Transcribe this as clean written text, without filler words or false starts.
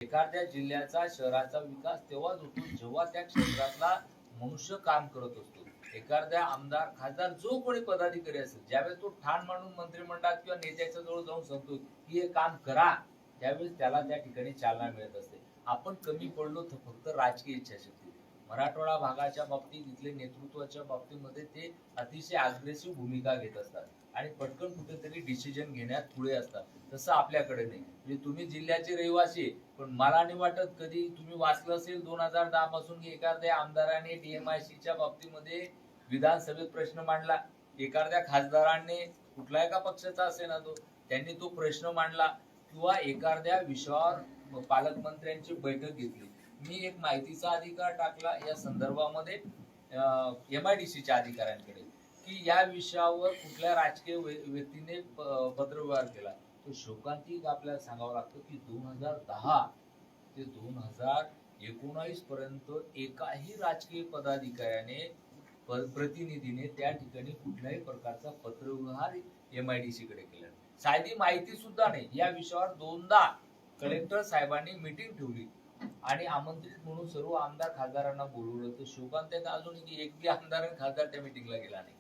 एखाद्या जिल्ह्याचा शहराचा विकास तेव्हाच होतो जेव्हा त्या क्षेत्रातला मनुष्य काम करत असतो. एखाद्या आमदार खासदार जो कोणी पदाधिकारी असेल ज्यावेळेस तो ठाण मांडून मंत्रिमंडळात किंवा नेत्याच्या जवळ जाऊन सांगतो की हे काम करा, त्यावेळेस त्याला त्या ठिकाणी चालना मिळत असते. आपण कमी पडलो तर फक्त राजकीय इच्छाशक्ती. मराठवाडा भागाच्या बाबतीत इथले नेतृत्वाच्या बाबतीमध्ये ते अतिशय अग्रेसिव्ह भूमिका घेत असतात आणि पटकन कुठेतरी डिसिजन घेण्यात पुढे असतात. तसं आपल्याकडे नाही. म्हणजे तुम्ही जिल्ह्याचे रहिवासी, पण मला नाही वाटत कधी तुम्ही वाचलं असेल 2010 पासून की एखाद्या आमदाराने डीएमआयसीच्या बाबतीमध्ये विधानसभेत प्रश्न मांडला, एखाद्या खासदाराने कुठलाही का पक्षाचा असेल ना तो, त्यांनी तो प्रश्न मांडला किंवा एखाद्या विषयावर पालकमंत्र्यांची बैठक घेतली. मी एक माहितीचा अधिकार टाकला या संदर्भामध्ये एमआयडीसीच्या अधिकाऱ्यांकडे की या विषयावर कुठल्या राजकीय व्यक्तीने पत्रव्यवहार केला. तो शोकांतिक आपल्याला सांगावं लागतं की 2010 ते 2019 पर्यंत एकाही राजकीय पदाधिकाऱ्याने प्रतिनिधीने त्या ठिकाणी कुठल्याही प्रकारचा पत्रव्यवहार एमआयडीसी कडे केला. साधी माहिती सुद्धा नाही. या विषयावर 2दा कलेक्टर साहेबांनी मीटिंग ठेवली आणि आमंत्रित म्हणून सर्व आमदार खासदारांना बोलवलं. तर शोकांतिक अजून एक बी आमदार आणि खासदार त्या मीटिंगला गेला नाही.